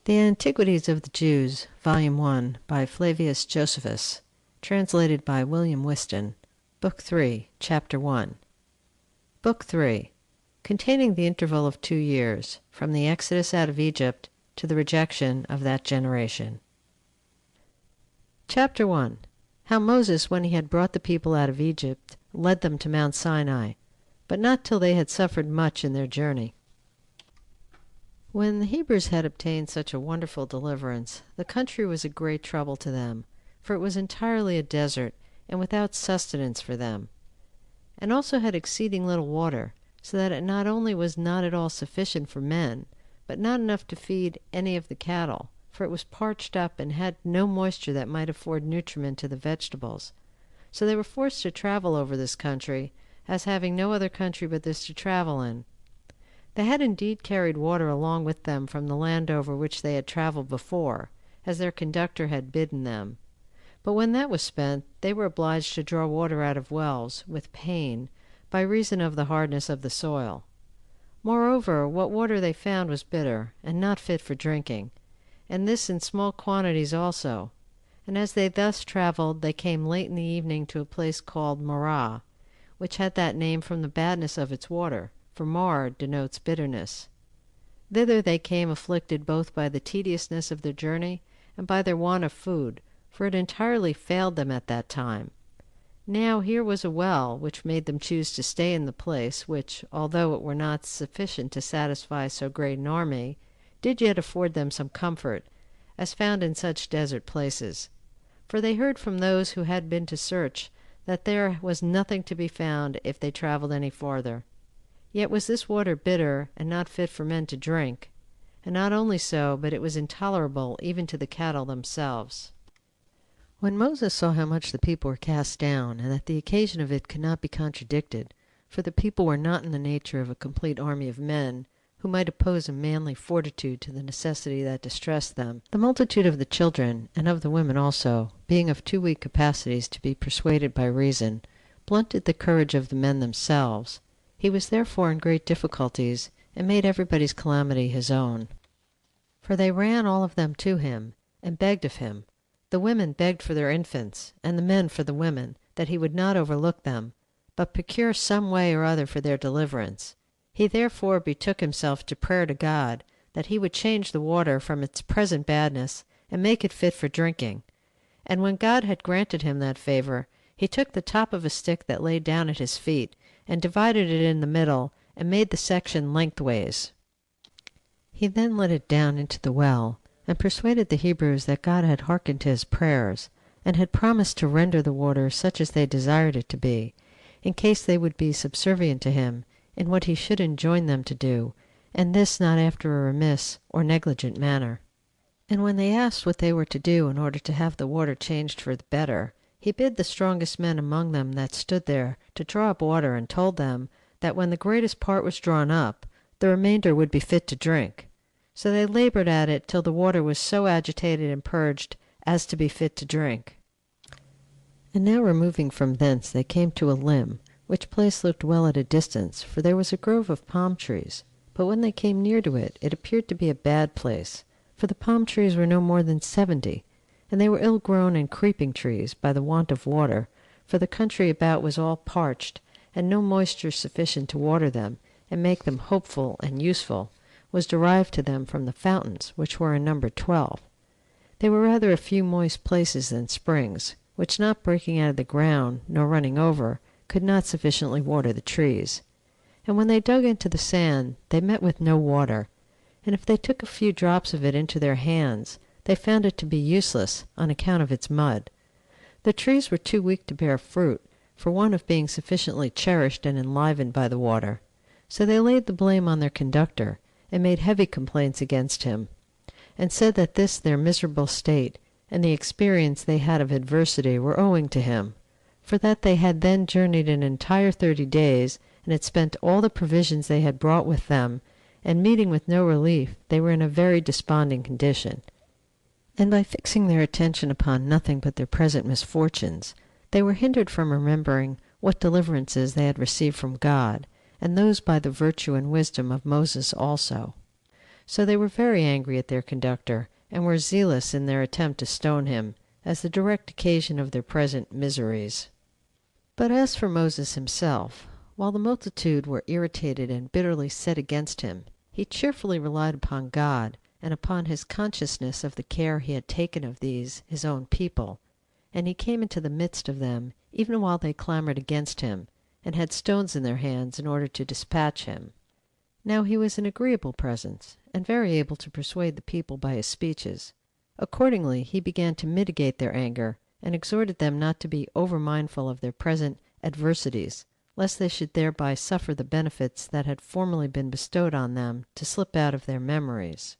The Antiquities of the Jews, Volume 1, by Flavius Josephus, translated by William Whiston, Book 3, Chapter 1. Book 3, containing the interval of 2 years, from the Exodus out of Egypt to the rejection of that generation. Chapter 1. How Moses, when he had brought the people out of Egypt, led them to Mount Sinai, but not till they had suffered much in their journey. When the Hebrews had obtained such a wonderful deliverance, the country was a great trouble to them, for it was entirely a desert, and without sustenance for them, and also had exceeding little water, so that it not only was not at all sufficient for men, but not enough to feed any of the cattle, for it was parched up and had no moisture that might afford nutriment to the vegetables. So they were forced to travel over this country, as having no other country but this to travel in. They had indeed carried water along with them from the land over which they had traveled before, as their conductor had bidden them. But when that was spent, they were obliged to draw water out of wells, with pain, by reason of the hardness of the soil. Moreover, what water they found was bitter, and not fit for drinking, and this in small quantities also. And as they thus traveled, they came late in the evening to a place called Marah, which had that name from the badness of its water, for mar denotes bitterness. Thither they came afflicted both by the tediousness of their journey and by their want of food, for it entirely failed them at that time. Now here was a well which made them choose to stay in the place, which, although it were not sufficient to satisfy so great an army, did yet afford them some comfort, as found in such desert places. For they heard from those who had been to search that there was nothing to be found if they traveled any farther. Yet was this water bitter, and not fit for men to drink. And not only so, but it was intolerable even to the cattle themselves. When Moses saw how much the people were cast down, and that the occasion of it could not be contradicted, for the people were not in the nature of a complete army of men, who might oppose a manly fortitude to the necessity that distressed them, the multitude of the children, and of the women also, being of too weak capacities to be persuaded by reason, blunted the courage of the men themselves. He was therefore in great difficulties, and made everybody's calamity his own. For they ran all of them to him, and begged of him. The women begged for their infants, and the men for the women, that he would not overlook them, but procure some way or other for their deliverance. He therefore betook himself to prayer to God, that he would change the water from its present badness, and make it fit for drinking. And when God had granted him that favor, he took the top of a stick that lay down at his feet, and divided it in the middle, and made the section lengthways. He then let it down into the well, and persuaded the Hebrews that God had hearkened to his prayers, and had promised to render the water such as they desired it to be, in case they would be subservient to him in what he should enjoin them to do, and this not after a remiss or negligent manner. And when they asked what they were to do in order to have the water changed for the better, he bid the strongest men among them that stood there to draw up water, and told them that when the greatest part was drawn up, the remainder would be fit to drink. So they labored at it till the water was so agitated and purged as to be fit to drink. And now removing from thence, they came to a limb, which place looked well at a distance, for there was a grove of palm trees. But when they came near to it, it appeared to be a bad place, for the palm trees were no more than 70, and they were ill-grown and creeping trees by the want of water, for the country about was all parched, and no moisture sufficient to water them and make them hopeful and useful was derived to them from the fountains, which were in number 12. They were rather a few moist places than springs, which not breaking out of the ground, nor running over, could not sufficiently water the trees. And when they dug into the sand, they met with no water, and if they took a few drops of it into their hands, they found it to be useless on account of its mud. The trees were too weak to bear fruit, for want of being sufficiently cherished and enlivened by the water. So they laid the blame on their conductor, and made heavy complaints against him, and said that this their miserable state, and the experience they had of adversity, were owing to him, for that they had then journeyed an entire 30 days, and had spent all the provisions they had brought with them, and meeting with no relief, they were in a very desponding condition. And by fixing their attention upon nothing but their present misfortunes, they were hindered from remembering what deliverances they had received from God, and those by the virtue and wisdom of Moses also. So they were very angry at their conductor, and were zealous in their attempt to stone him, as the direct occasion of their present miseries. But as for Moses himself, while the multitude were irritated and bitterly set against him, he cheerfully relied upon God, and upon his consciousness of the care he had taken of these his own people. And he came into the midst of them, even while they clamored against him, and had stones in their hands in order to dispatch him. Now he was an agreeable presence, and very able to persuade the people by his speeches. Accordingly he began to mitigate their anger, and exhorted them not to be over-mindful of their present adversities, lest they should thereby suffer the benefits that had formerly been bestowed on them to slip out of their memories.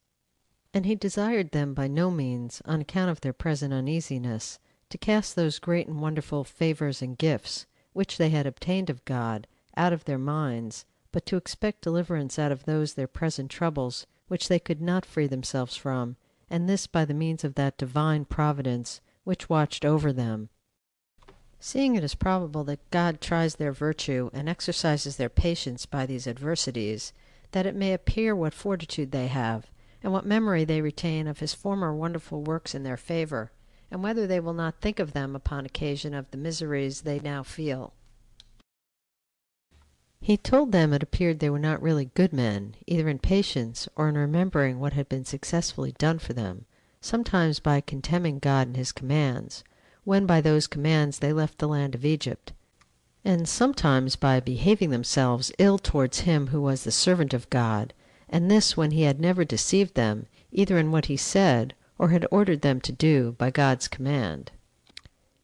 And he desired them by no means, on account of their present uneasiness, to cast those great and wonderful favors and gifts, which they had obtained of God, out of their minds, but to expect deliverance out of those their present troubles, which they could not free themselves from, and this by the means of that divine providence which watched over them. Seeing it is probable that God tries their virtue and exercises their patience by these adversities, that it may appear what fortitude they have, and what memory they retain of his former wonderful works in their favor, and whether they will not think of them upon occasion of the miseries they now feel. He told them it appeared they were not really good men, either in patience or in remembering what had been successfully done for them, sometimes by contemning God and his commands, when by those commands they left the land of Egypt, and sometimes by behaving themselves ill towards him who was the servant of God, and this when he had never deceived them, either in what he said, or had ordered them to do by God's command.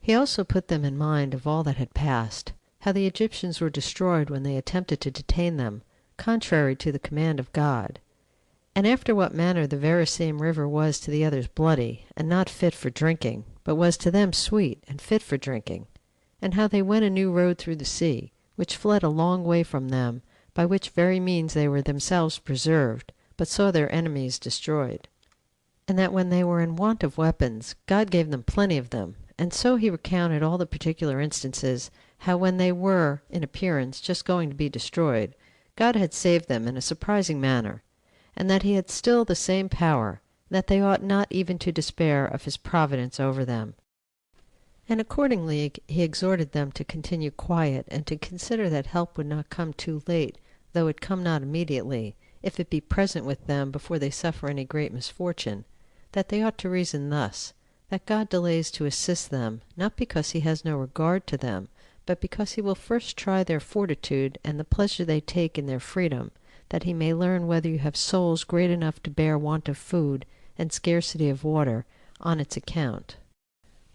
He also put them in mind of all that had passed, how the Egyptians were destroyed when they attempted to detain them, contrary to the command of God, and after what manner the very same river was to the others bloody, and not fit for drinking, but was to them sweet and fit for drinking, and how they went a new road through the sea, which fled a long way from them, by which very means they were themselves preserved, but saw their enemies destroyed. And that when they were in want of weapons, God gave them plenty of them. And so he recounted all the particular instances, how when they were, in appearance, just going to be destroyed, God had saved them in a surprising manner, and that he had still the same power, that they ought not even to despair of his providence over them. And accordingly he exhorted them to continue quiet, and to consider that help would not come too late, though it come not immediately, if it be present with them before they suffer any great misfortune, that they ought to reason thus, that God delays to assist them, not because he has no regard to them, but because he will first try their fortitude and the pleasure they take in their freedom, that he may learn whether you have souls great enough to bear want of food and scarcity of water on its account,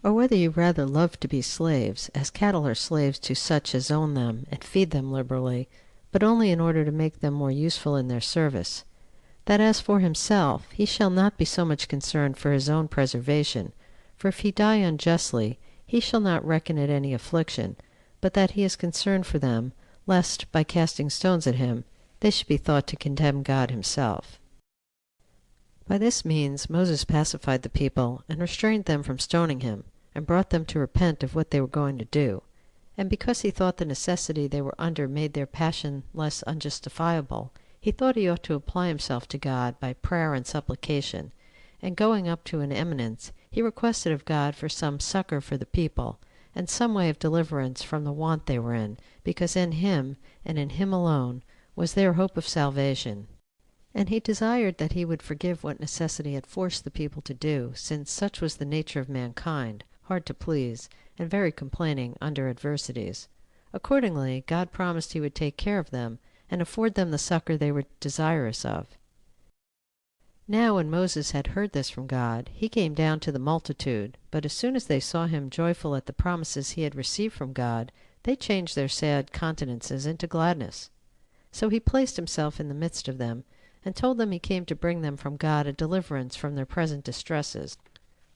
or whether you rather love to be slaves, as cattle are slaves to such as own them and feed them liberally, but only in order to make them more useful in their service, that as for himself, he shall not be so much concerned for his own preservation, for if he die unjustly, he shall not reckon it any affliction, but that he is concerned for them, lest, by casting stones at him, they should be thought to condemn God himself. By this means Moses pacified the people, and restrained them from stoning him, and brought them to repent of what they were going to do. And because he thought the necessity they were under made their passion less unjustifiable, he thought he ought to apply himself to God by prayer and supplication, and going up to an eminence, he requested of God for some succor for the people, and some way of deliverance from the want they were in, because in him, and in him alone, was their hope of salvation. And he desired that he would forgive what necessity had forced the people to do, since such was the nature of mankind, hard to please, and very complaining under adversities. Accordingly, God promised he would take care of them, and afford them the succor they were desirous of. Now when Moses had heard this from God, he came down to the multitude, but as soon as they saw him joyful at the promises he had received from God, they changed their sad countenances into gladness. So he placed himself in the midst of them, and told them he came to bring them from God a deliverance from their present distresses.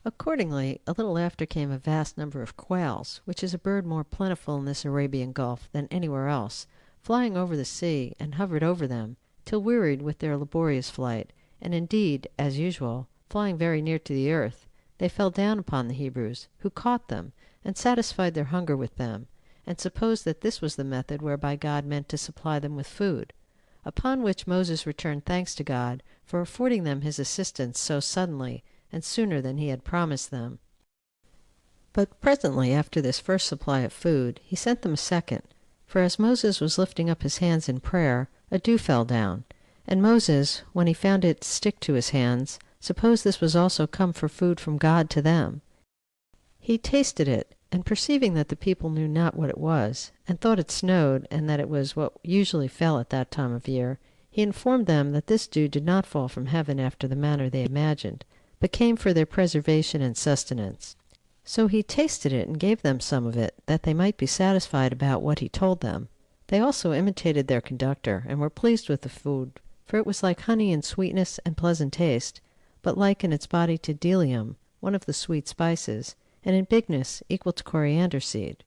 Accordingly, a little after came a vast number of quails, which is a bird more plentiful in this Arabian Gulf than anywhere else, flying over the sea, and hovered over them, till wearied with their laborious flight, and indeed, as usual, flying very near to the earth, they fell down upon the Hebrews, who caught them, and satisfied their hunger with them, and supposed that this was the method whereby God meant to supply them with food. Upon which Moses returned thanks to God for affording them his assistance so suddenly and sooner than he had promised them. But presently after this first supply of food, he sent them a second, for as Moses was lifting up his hands in prayer, a dew fell down, and Moses, when he found it stick to his hands, supposed this was also come for food from God to them. He tasted it, and perceiving that the people knew not what it was, and thought it snowed, and that it was what usually fell at that time of year, he informed them that this dew did not fall from heaven after the manner they imagined, but came for their preservation and sustenance. So he tasted it and gave them some of it, that they might be satisfied about what he told them. They also imitated their conductor, and were pleased with the food, for it was like honey in sweetness and pleasant taste, but like in its body to bdellium, one of the sweet spices, and in bigness equal to coriander seed.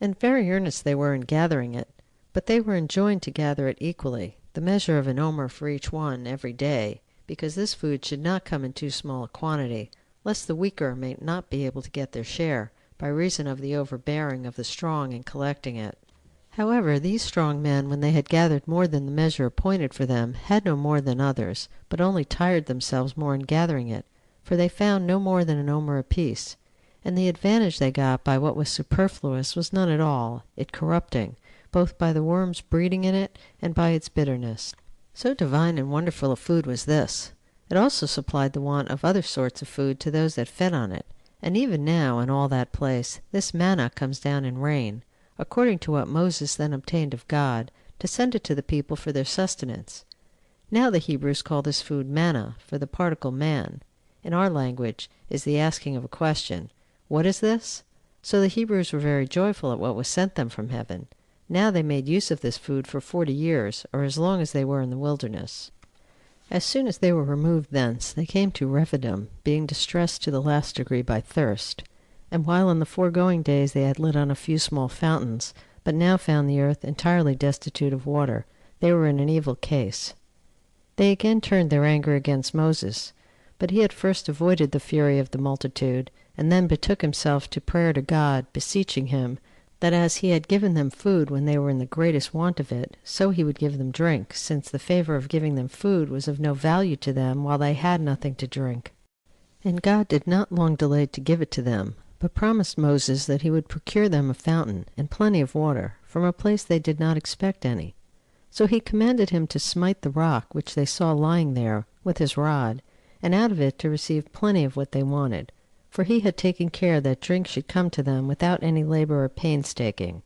And very earnest they were in gathering it, but they were enjoined to gather it equally, the measure of an omer for each one every day, because this food should not come in too small a quantity, lest the weaker may not be able to get their share, by reason of the overbearing of the strong in collecting it. However, these strong men, when they had gathered more than the measure appointed for them, had no more than others, but only tired themselves more in gathering it, for they found no more than an omer apiece. And the advantage they got by what was superfluous was none at all, it corrupting, both by the worms breeding in it and by its bitterness. So divine and wonderful a food was this. It also supplied the want of other sorts of food to those that fed on it, and even now in all that place this manna comes down in rain, according to what Moses then obtained of God, to send it to the people for their sustenance. Now the Hebrews call this food manna, for the particle man, in our language, is the asking of a question. What is this? So the Hebrews were very joyful at what was sent them from heaven. Now they made use of this food for 40 years, or as long as they were in the wilderness. As soon as they were removed thence, they came to Rephidim, being distressed to the last degree by thirst. And while in the foregoing days they had lit on a few small fountains, but now found the earth entirely destitute of water, they were in an evil case. They again turned their anger against Moses, but he had first avoided the fury of the multitude, and then betook himself to prayer to God, beseeching him, that as he had given them food when they were in the greatest want of it, so he would give them drink, since the favor of giving them food was of no value to them while they had nothing to drink. And God did not long delay to give it to them, but promised Moses that he would procure them a fountain, and plenty of water, from a place they did not expect any. So he commanded him to smite the rock which they saw lying there with his rod, and out of it to receive plenty of what they wanted, for he had taken care that drink should come to them without any labor or painstaking.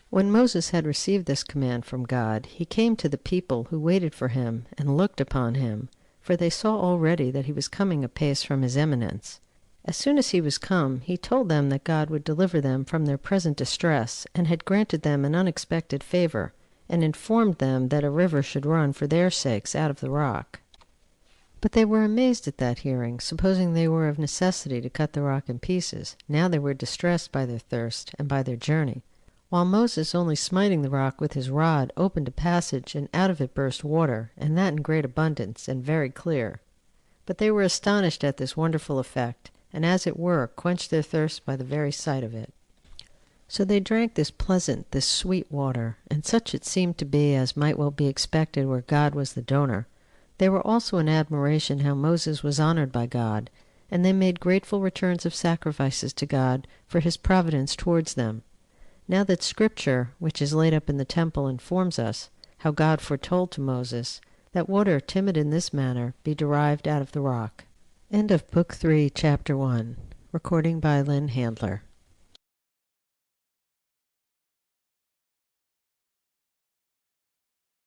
When Moses had received this command from God, he came to the people who waited for him, and looked upon him, for they saw already that he was coming apace from his eminence. As soon as he was come, he told them that God would deliver them from their present distress, and had granted them an unexpected favor, and informed them that a river should run for their sakes out of the rock. But they were amazed at that hearing, supposing they were of necessity to cut the rock in pieces. Now they were distressed by their thirst, and by their journey. While Moses, only smiting the rock with his rod, opened a passage, and out of it burst water, and that in great abundance, and very clear. But they were astonished at this wonderful effect, and as it were quenched their thirst by the very sight of it. So they drank this pleasant, this sweet water, and such it seemed to be as might well be expected where God was the donor. They were also in admiration how Moses was honored by God, and they made grateful returns of sacrifices to God for his providence towards them. Now that Scripture, which is laid up in the temple, informs us how God foretold to Moses that water timid in this manner be derived out of the rock. End of Book 3, Chapter 1. Recording by Lynn Handler.